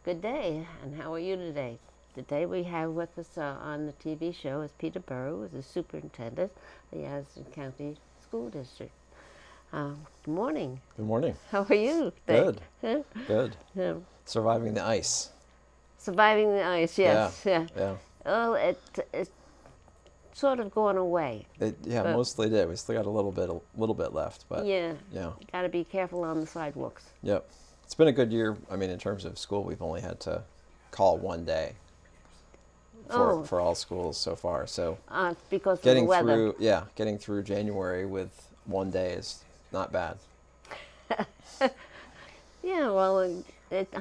Good day, and how are you today? Today we have with us on the TV show is Peter Burrows, the Superintendent of the Addison County School District. Good morning. Good morning. How are you today? Good. Good. Yeah. Surviving the ice. Surviving the ice, yes. Yeah. Well, it's sort of going away. Mostly did. We still got a little bit left, but yeah. Yeah. Got to be careful on the sidewalks. Yep. It's been a good year. I mean, in terms of school, we've only had to call one day for all schools so far. So because of the weather. Getting through January with one day is not bad. Yeah, well, it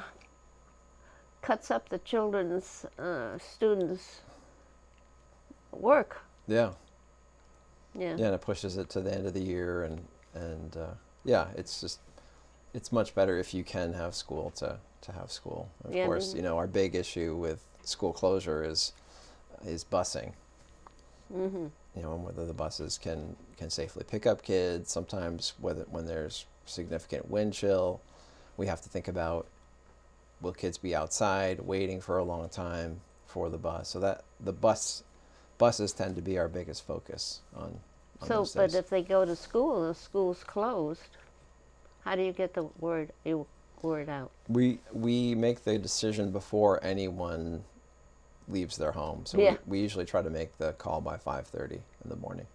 cuts up the children's students' work. Yeah. Yeah. Yeah, and it pushes it to the end of the year, and it's much better if you can have school to have school. Of course, our big issue with school closure is busing. Mm-hmm. And whether the buses can safely pick up kids. Sometimes when there's significant wind chill, we have to think about, will kids be outside waiting for a long time for the bus? So that the buses tend to be our biggest focus on those days. But if they go to school and the school's closed, how do you get the word out? We make the decision before anyone leaves their home. So we usually try to make the call by 5:30 in the morning.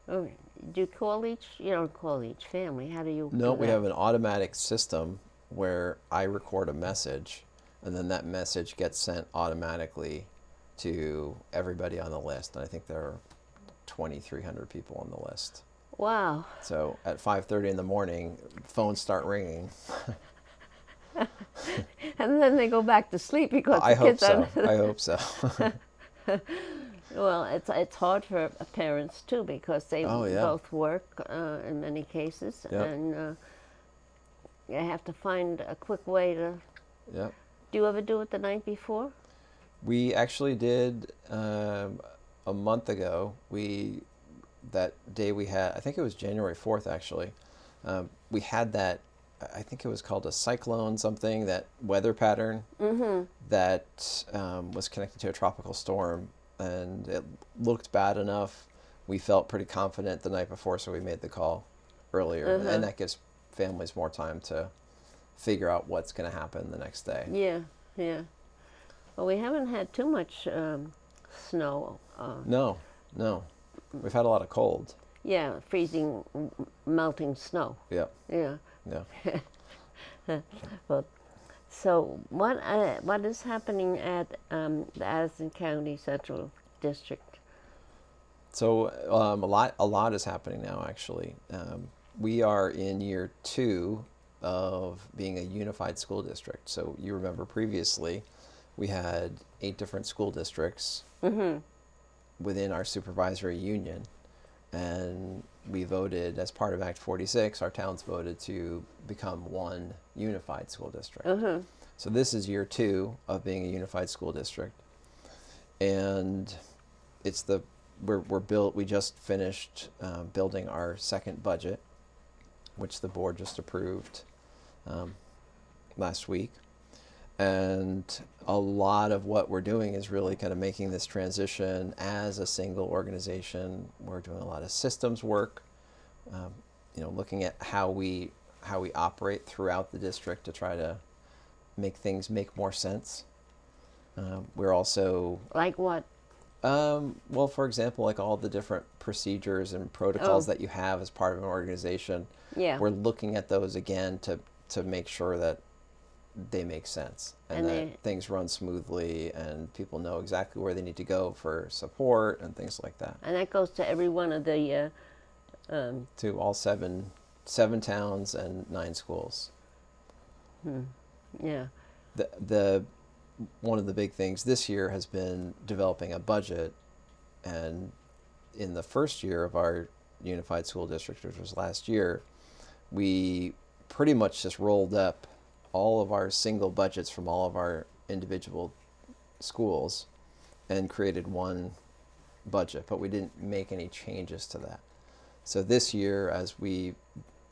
Oh, do you call you don't call each family. How do you No, do we that? have an automatic system where I record a message, and then that message gets sent automatically to everybody on the list. And I think there are 2,300 people on the list. Wow. So at 5:30 in the morning, phones start ringing. And then they go back to sleep because I the hope kids so. are... I hope so. Well, it's hard for parents too because they both work in many cases, and you have to find a quick way to. Yep. Do you ever do it the night before? We actually did a month ago. That day we had, I think it was January 4th actually, we had that, I think it was called a cyclone something, that weather pattern that was connected to a tropical storm, and it looked bad enough. We felt pretty confident the night before, so we made the call earlier, and that gives families more time to figure out what's going to happen the next day. Yeah. Well, we haven't had too much snow. No. We've had a lot of cold. Yeah, freezing, melting snow. Yeah. Yeah. Yeah. Well, so what is happening at the Addison County Central District? So a lot is happening now, actually. We are in year 2 of being a unified school district. So you remember previously we had 8 different school districts within our supervisory union, and we voted as part of Act 46, our towns voted to become one unified school district. So this is year 2 of being a unified school district, and we just finished building our second budget, which the board just approved last week. And a lot of what we're doing is really kind of making this transition as a single organization. We're doing a lot of systems work, looking at how we operate throughout the district to try to make things make more sense. We're also... Like what? Well, for example, like all the different procedures and protocols that you have as part of an organization. Yeah. We're looking at those again to make sure that they make sense and that things run smoothly and people know exactly where they need to go for support and things like that. And that goes to every one of the... to all seven towns and 9 schools. Yeah. The one of the big things this year has been developing a budget, and in the first year of our unified school district, which was last year, we pretty much just rolled up all of our single budgets from all of our individual schools and created one budget, but we didn't make any changes to that. So this year,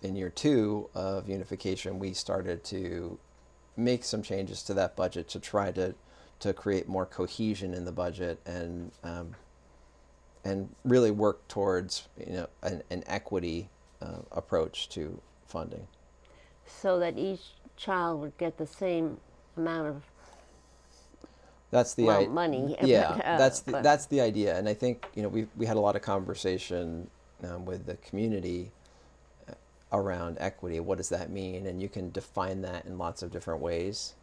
in year 2 of unification, we started to make some changes to that budget to try to create more cohesion in the budget and really work towards an equity approach to funding. So that each child would get the same amount of That's the money. Yeah, But that's the idea, and I think we had a lot of conversation with the community around equity. What does that mean? And you can define that in lots of different ways.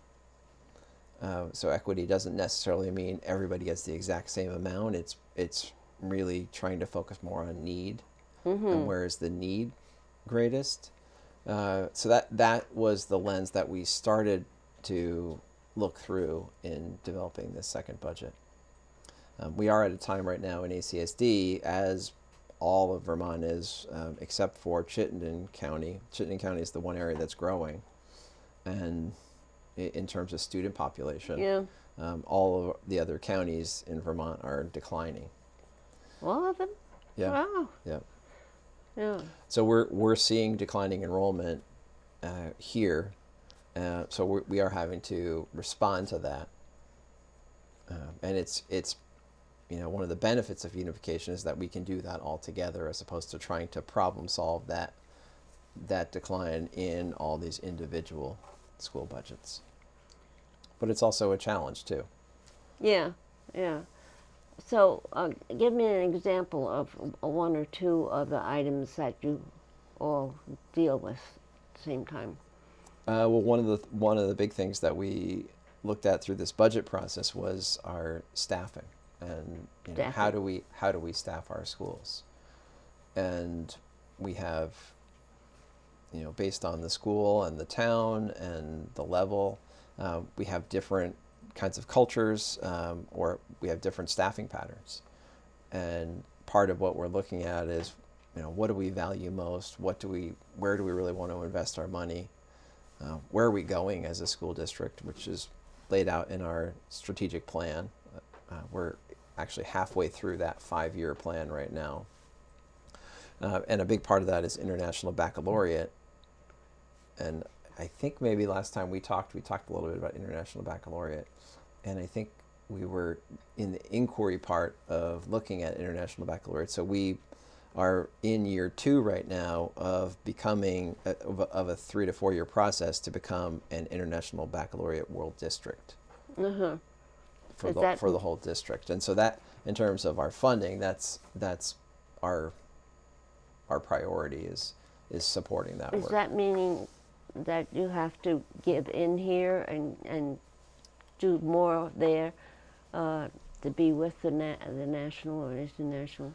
So equity doesn't necessarily mean everybody gets the exact same amount. It's really trying to focus more on need and where is the need greatest. So that was the lens that we started to look through in developing this second budget. We are at a time right now in ACSD, as all of Vermont is, except for Chittenden County. Chittenden County is the one area that's growing, and in terms of student population, yeah, all of the other counties in Vermont are declining. all of them. Yeah. Wow. Yeah. Yeah. So we're seeing declining enrollment here. So we are having to respond to that, and it's one of the benefits of unification is that we can do that all together as opposed to trying to problem solve that decline in all these individual school budgets. But it's also a challenge too. Yeah. Yeah. So, give me an example of one or two of the items that you all deal with at the same time. Well, one of the big things that we looked at through this budget process was our staffing, and how do we staff our schools, and we have based on the school and the town and the level, we have different kinds of cultures, or we have different staffing patterns, and part of what we're looking at is what do we value most, where do we really want to invest our money. Where are we going as a school district, which is laid out in our strategic plan. We're actually halfway through that 5-year plan right now. And a big part of that is International Baccalaureate. And I think maybe last time we talked a little bit about International Baccalaureate. And I think we were in the inquiry part of looking at International Baccalaureate. So we are in year 2 right now of becoming of a 3 to 4 year process to become an International Baccalaureate World District for the whole district. And so that, in terms of our funding, that's our priority is supporting that work. Is that meaning that you have to give in here and do more there to be with the national or international?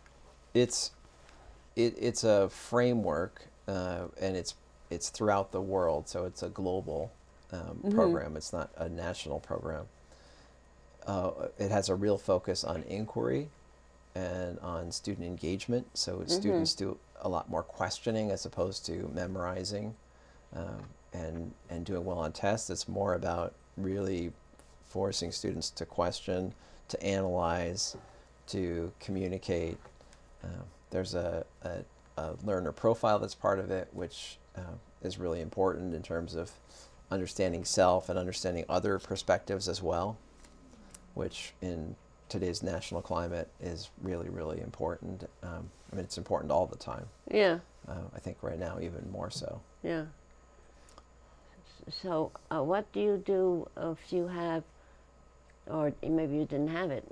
It's a framework, and it's throughout the world, so it's a global program. It's not a national program. It has a real focus on inquiry and on student engagement, so students do a lot more questioning as opposed to memorizing and doing well on tests. It's more about really forcing students to question, to analyze, to communicate. There's a learner profile that's part of it, which is really important in terms of understanding self and understanding other perspectives as well, which in today's national climate is really, really important. It's important all the time. Yeah. I think right now even more so. Yeah. So what do you do if you have, or maybe you didn't have it,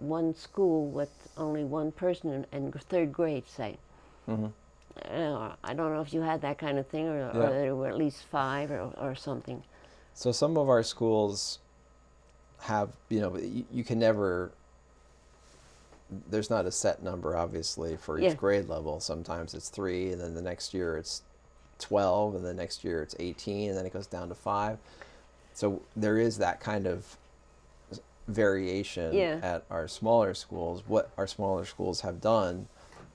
one school with only one person in 3rd grade, say? Mm-hmm. I don't know if you had that kind of thing, or there were at least 5 or something. So some of our schools have, you can never, there's not a set number, obviously, for each grade level. Sometimes it's 3, and then the next year it's 12, and the next year it's 18, and then it goes down to 5. So there is that kind of variation at our smaller schools. What our smaller schools have done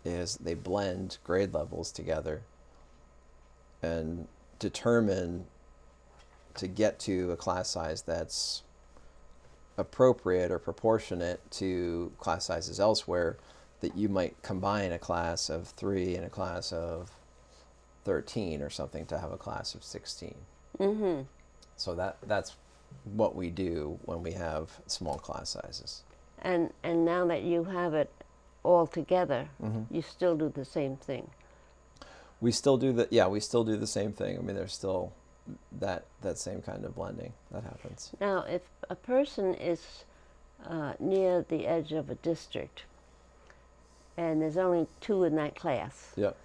is they blend grade levels together and determine to get to a class size that's appropriate or proportionate to class sizes elsewhere, that you might combine a class of 3 and a class of 13 or something to have a class of 16. So that's what we do when we have small class sizes. And now that you have it all together, you still do the same thing. We still do the same thing. I mean, there's still that same kind of blending that happens. Now, if a person is near the edge of a district, and there's only 2 in that class, Yep.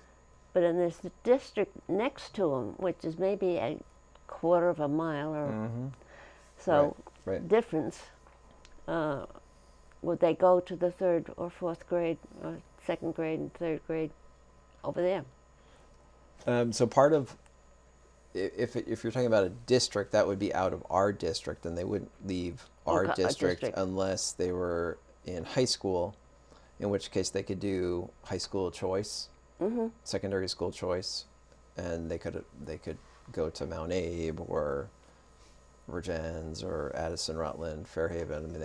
but then there's the district next to them, which is maybe a quarter of a mile or so Right. difference, would they go to the 3rd or 4th grade, or 2nd grade and 3rd grade over there? So part of, if you're talking about a district, that would be out of our district, and they wouldn't leave our district unless they were in high school, in which case they could do high school choice, secondary school choice, and they could go to Mount Abe or Virgins or Addison, Rutland, Fairhaven. I mean,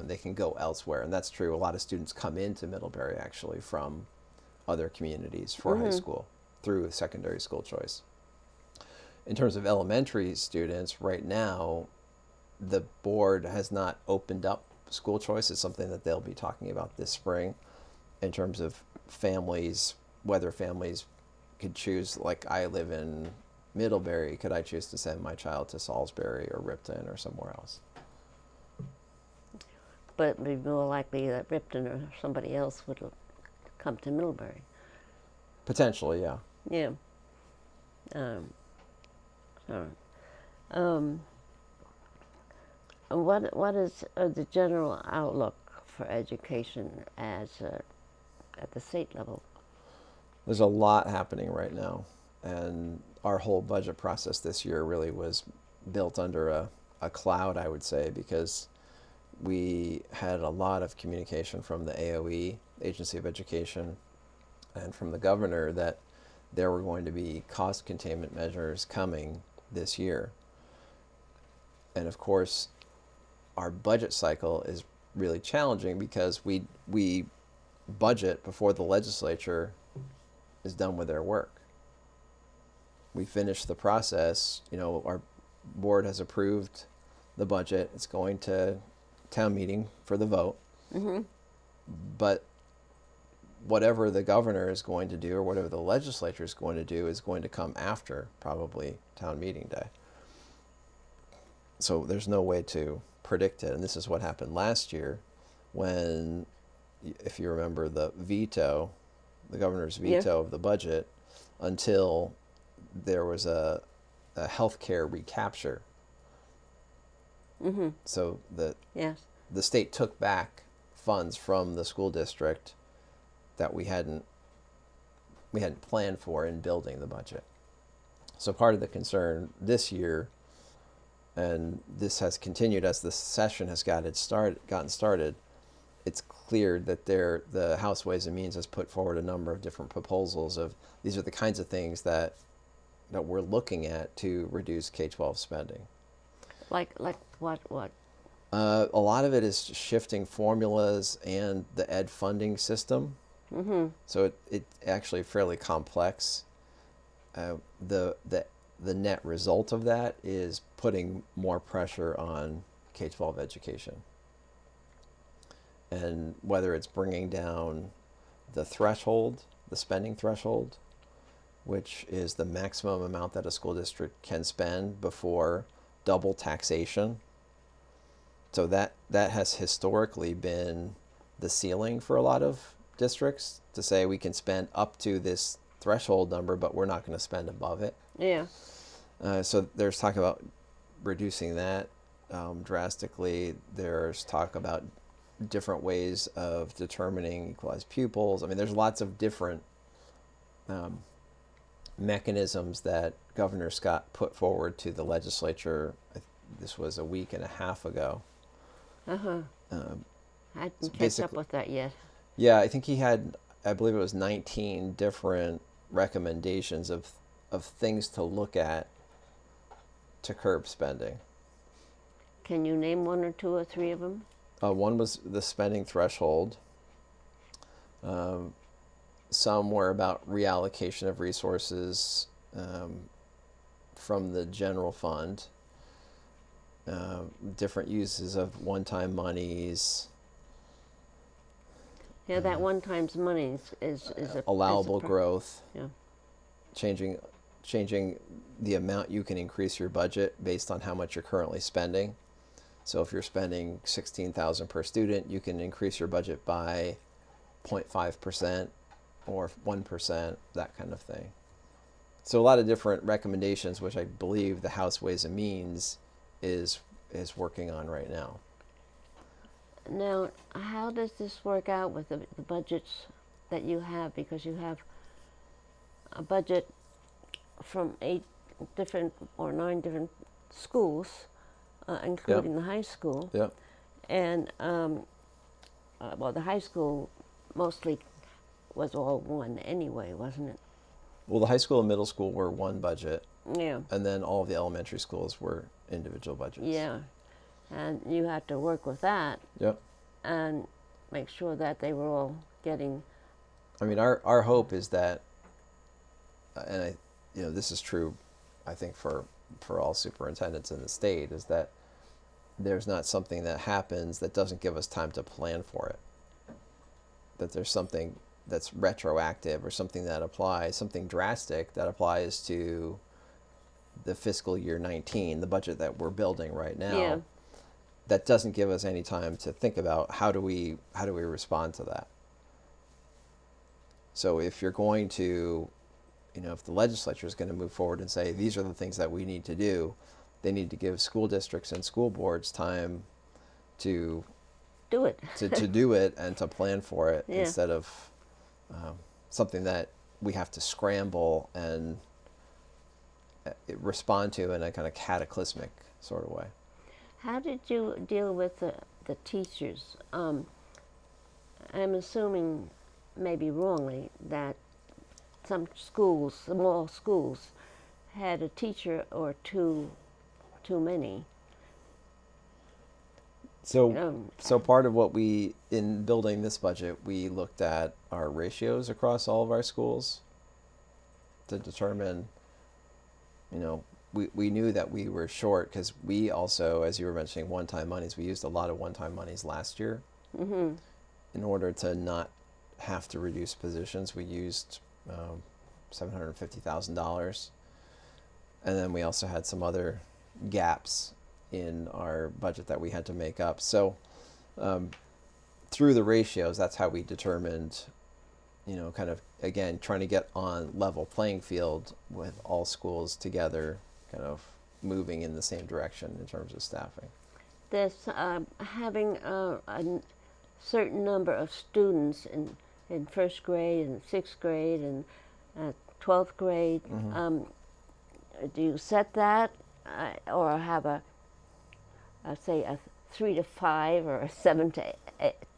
they can go elsewhere, and that's true. A lot of students come into Middlebury actually from other communities for high school through secondary school choice. In terms of elementary students, right now, the board has not opened up school choice. It's something that they'll be talking about this spring in terms of families, whether families could choose, like I live in Middlebury, could I choose to send my child to Salisbury or Ripton or somewhere else? But it would be more likely that Ripton or somebody else would come to Middlebury. Potentially, yeah. Yeah. What is the general outlook for education as at the state level? There's a lot happening right now, and our whole budget process this year really was built under a cloud, I would say, because we had a lot of communication from the AOE, Agency of Education, and from the governor that there were going to be cost containment measures coming this year. And of course, our budget cycle is really challenging because we budget before the legislature is done with their work. We finish the process, our board has approved the budget, it's going to town meeting for the vote. But whatever the governor is going to do or whatever the legislature is going to do is going to come after probably town meeting day. So there's no way to predict it. And this is what happened last year when, if you remember, the governor's veto of the budget until there was a healthcare recapture. So the state took back funds from the school district that we hadn't planned for in building the budget. So part of the concern this year, and this has continued as the session has gotten started, it's clear that the House Ways and Means has put forward a number of different proposals of these are the kinds of things that we're looking at to reduce K-12 spending. Like what? A lot of it is shifting formulas and the ed funding system. So it actually fairly complex. The net result of that is putting more pressure on K-12 education. And whether it's bringing down the threshold, the spending threshold, which is the maximum amount that a school district can spend before double taxation. So that has historically been the ceiling for a lot of districts, to say we can spend up to this threshold number, but we're not going to spend above it. Yeah. So there's talk about reducing that drastically. There's talk about different ways of determining equalized pupils. I mean, there's lots of different mechanisms that Governor Scott put forward to the legislature. This was a week and a half ago. I didn't catch up with that yet. Yeah, I think he had, I believe it was 19 different recommendations of things to look at to curb spending. Can you name 1 or 2 or 3 of them? One was the spending threshold. Some were about reallocation of resources from the general fund, different uses of one-time monies, Yeah, that one times money is a allowable growth, Yeah. changing the amount you can increase your budget based on how much you're currently spending. So if you're spending $16,000 per student, you can increase your budget by 0.5% or 1%, that kind of thing. So a lot of different recommendations, which I believe the House Ways and Means is working on right now. Now, how does this work out with the budgets that you have? Because you have a budget from 8 different or 9 different schools, including the high school. Yeah. And, well, the high school mostly was all one anyway, wasn't it? Well, the high school and middle school were one budget, Yeah. and then all of the elementary schools were individual budgets. Yeah. And you had to work with that Yep. and make sure that they were all getting. I mean, our hope is that, and this is true, I think for all superintendents in the state, is that there's not something that happens that doesn't give us time to plan for it. That there's something that's retroactive or something that applies, something drastic that applies to the fiscal year 19, the budget that we're building right now. Yeah. That doesn't give us any time to think about how do we respond to that. So if you're going to, if the legislature is going to move forward and say these are the things that we need to do, they need to give school districts and school boards time to Do it. to do it and to plan for it, Yeah. instead of something that we have to scramble and respond to in a kind of cataclysmic sort of way. How did you deal with the teachers? I'm assuming, maybe wrongly, that some schools, small schools, had a teacher or two too many. So part of what in building this budget, we looked at our ratios across all of our schools to determine, we knew that we were short because we also, as you were mentioning, one-time monies, we used a lot of one-time monies last year. Mm-hmm. In order to not have to reduce positions, we used $750,000. And then we also had some other gaps in our budget that we had to make up. So through the ratios, that's how we determined, kind of, again, trying to get on level playing field with all schools together, kind of moving in the same direction in terms of staffing. There's having a certain number of students in first grade and sixth grade and 12th grade. Mm-hmm. Do you set that or have say a 3 to 5 or a 7 to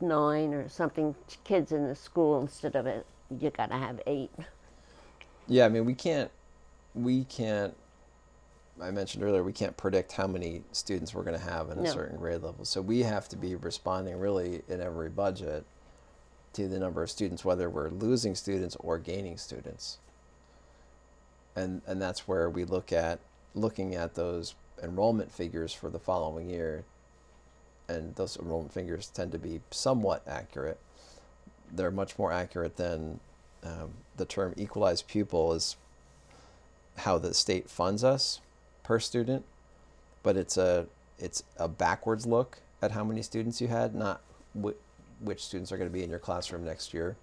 9 or something kids in the school instead of you got to have 8? Yeah, I mean, we can't, I mentioned earlier, we can't predict how many students we're going to have in a certain grade level. So we have to be responding really in every budget to the number of students, whether we're losing students or gaining students. And that's where we looking at those enrollment figures for the following year. And those enrollment figures tend to be somewhat accurate. They're much more accurate than the term equalized pupil is how the state funds us per student, but it's a backwards look at how many students you had, not which students are going to be in your classroom next year.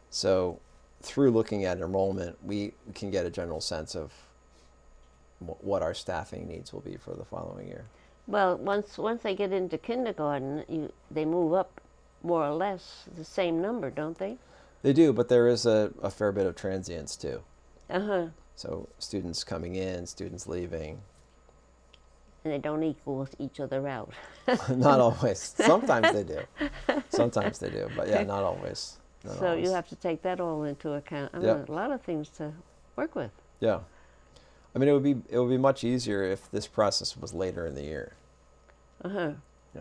So through looking at enrollment, we can get a general sense of what our staffing needs will be for the following year. Well, once they get into kindergarten, they move up more or less the same number, don't they? They do, but there is a fair bit of transience too. Uh-huh. So students coming in, students leaving. And they don't equal each other out. Not always. Sometimes they do. But yeah, not always. So you have to take that all into account. I mean, a lot of things to work with. Yeah. I mean, it would be much easier if this process was later in the year. Uh-huh.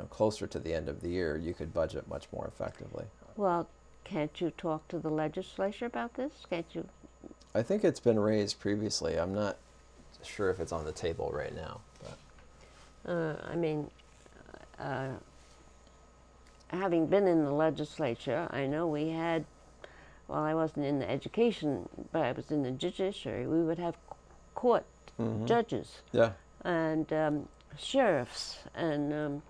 Closer to the end of the year, you could budget much more effectively. Well, can't you talk to the legislature about this? Can't you? I think it's been raised previously. I'm not sure if it's on the table right now. But I mean, having been in the legislature, I know we had, well, I wasn't in the education, but I was in the judiciary. We would have court judges yeah, and sheriffs and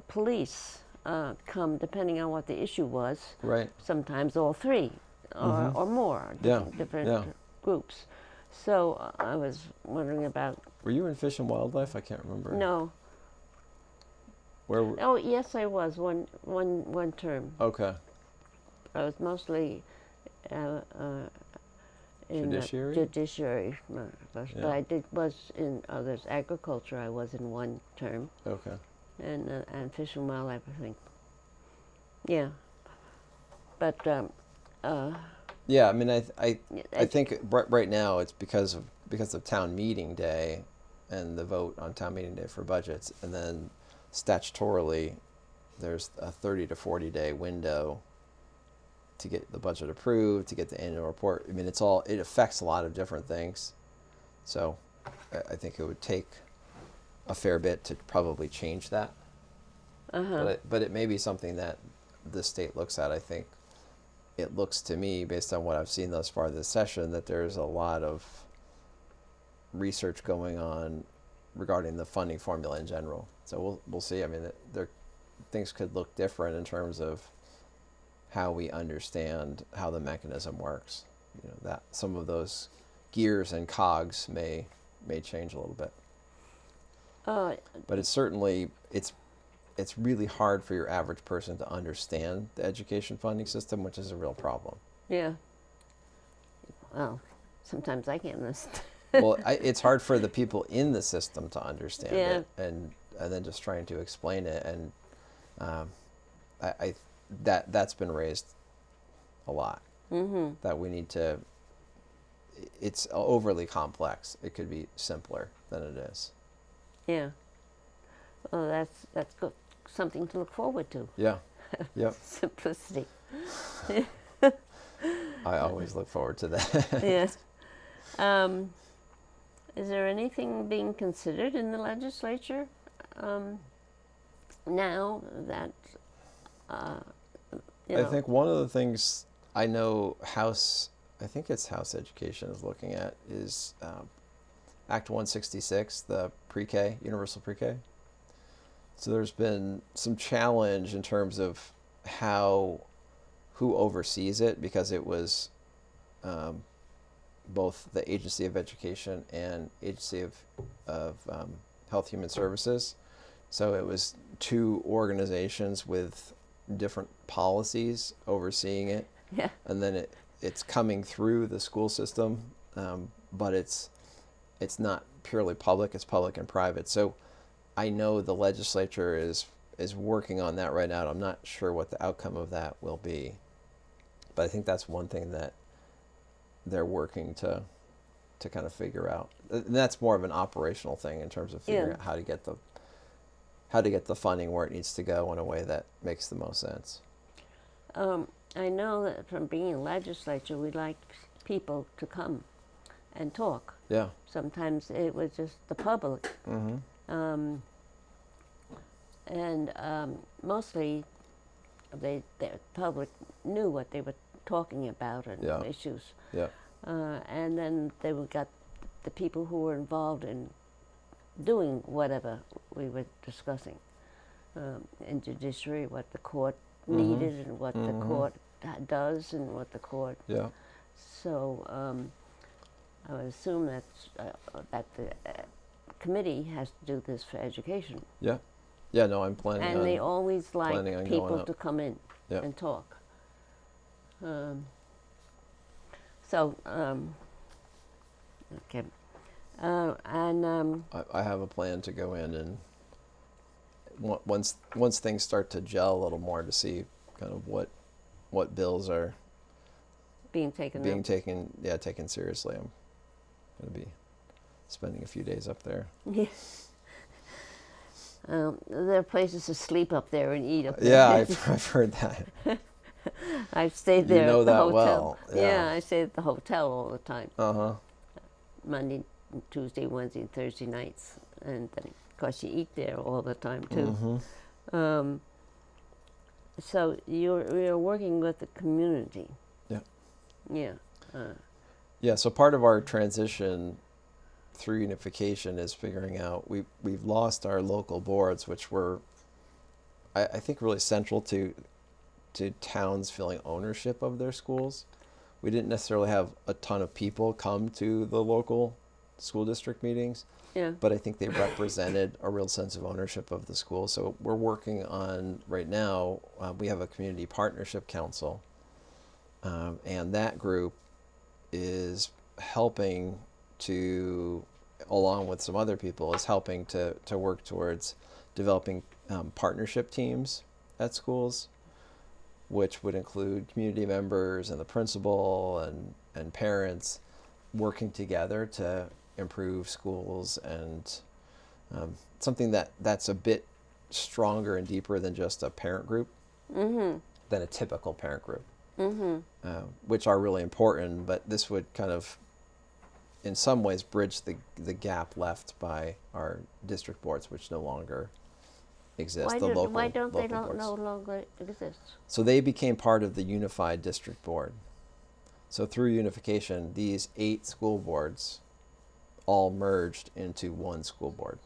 police come, depending on what the issue was. right. Sometimes all three or more, Yeah, different yeah. groups. So I was wondering about, Were you in Fish and Wildlife? I can't remember. no. Where? Oh, yes, I was one term. Okay. I was mostly in Judiciary? judiciary, but Yeah. I was in others. Agriculture, I was in one term, Okay. and fish and wildlife, I think. Yeah, but Yeah, I mean, I I think right now it's because of town meeting day, and the vote on town meeting day for budgets, and then statutorily, there's a 30 to 40 day window to get the budget approved, to get the annual report. I mean, it affects a lot of different things. So I think it would take a fair bit to probably change that. But it may be something that the state looks at. I think it looks to me, based on what I've seen thus far this session, that there's a lot of research going on regarding the funding formula in general. So we'll see. I mean, things could look different in terms of how we understand how the mechanism works. You know, that some of those gears and cogs may change a little bit. But it's certainly it's really hard for your average person to understand the education funding system, which is a real problem. yeah. Well, sometimes I can't understand. Well, it's hard for the people in the system to understand Yeah. it, and then just trying to explain it, and that's been raised a lot. That we need to. It's overly complex. It could be simpler than it is. Yeah. Well, that's good. Something to look forward to. Yeah. Yep. Simplicity. I always look forward to that. Yes. Is there anything being considered in the legislature now that I think one of the things I know House Education is looking at is Act 166, the pre-K, universal pre-K. So there's been some challenge in terms of who oversees it, because it was both the Agency of Education and Agency of Health Human Services. So it was two organizations with different policies overseeing it. Yeah. And then it's coming through the school system, but it's not purely public, it's public and private. So I know the legislature is working on that right now. I'm not sure what the outcome of that will be, but I think that's one thing that they're working to kind of figure out. And that's more of an operational thing in terms of figuring out how to get the funding where it needs to go in a way that makes the most sense. I know that from being in legislature, we like people to come and talk. Yeah. Sometimes it was just the public. Mostly the public knew what they were talking about and issues. Yeah. And then they got the people who were involved in doing whatever we were discussing in judiciary, what the court needed and what the court does and what the court. Yeah. So I would assume that the committee has to do this for education. Yeah. Yeah, no, I'm planning on. And they always like people going to come in Yep. and talk. Okay. I have a plan to go in and once things start to gel a little more, to see kind of what bills are being taken taken seriously. I'm going to be spending a few days up there. Yeah. There are places to sleep up there and eat up there. Yeah, I've heard that. I've stayed there You know at the that hotel. well. Yeah, I stayed at the hotel all the time. Uh-huh. Monday Tuesday, Wednesday, and Thursday nights, and then of course you eat there all the time too. So you're working with the community. Yeah. Yeah. Yeah. So part of our transition through unification is figuring out we've lost our local boards, which were I think really central to towns feeling ownership of their schools. We didn't necessarily have a ton of people come to the local school district meetings, Yeah. but I think they represented a real sense of ownership of the school. So we're working on, right now, we have a community partnership council, and that group is helping to, along with some other people, is helping to work towards developing partnership teams at schools, which would include community members and the principal and parents working together to improve schools, and something that's a bit stronger and deeper than just a parent group, than a typical parent group, which are really important, but this would kind of, in some ways, bridge the gap left by our district boards, which no longer exist. Why don't they boards. no longer exist? So they became part of the unified district board. So through unification, these 8 school boards all merged into one school board.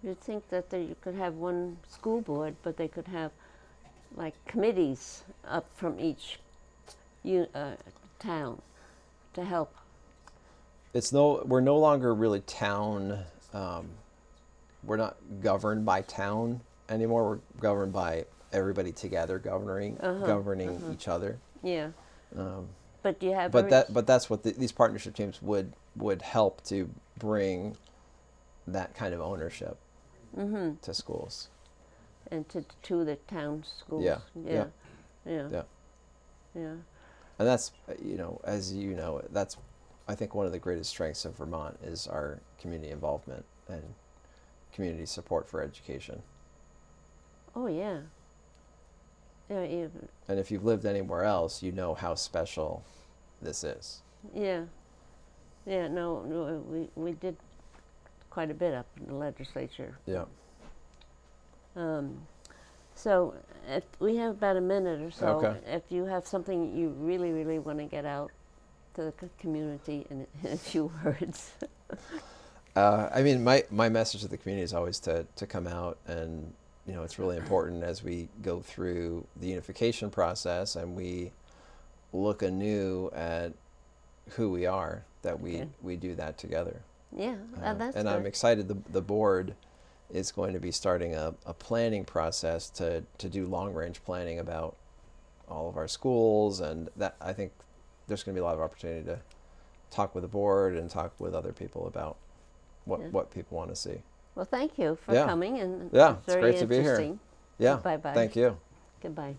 You'd think that you could have one school board, but they could have like committees up from each town to help. We're no longer really town. We're not governed by town anymore. We're governed by everybody together, governing each other. Yeah. But you have. But that's what these partnership teams would help to bring that kind of ownership to schools. And to the town schools. Yeah. Yeah. Yeah. Yeah. Yeah. And that's, as you know, that's, I think, one of the greatest strengths of Vermont is our community involvement and community support for education. Oh yeah. Yeah. And if you've lived anywhere else, you know how special this is. Yeah. Yeah. No, we did quite a bit up in the legislature. Yeah. So we have about a minute or so. Okay. If you have something you really, really want to get out to the community in a few words. I mean, my message to the community is always to come out, and it's really important as we go through the unification process and we look anew at who we are, that we do that together. Yeah, that's and good. I'm excited the board is going to be starting a planning process to do long-range planning about all of our schools, and that, I think there's going to be a lot of opportunity to talk with the board and talk with other people about what people want to see. Well, thank you for coming, and yeah, it's very great to be here. interesting. Yeah, Bye-bye. thank you. Goodbye.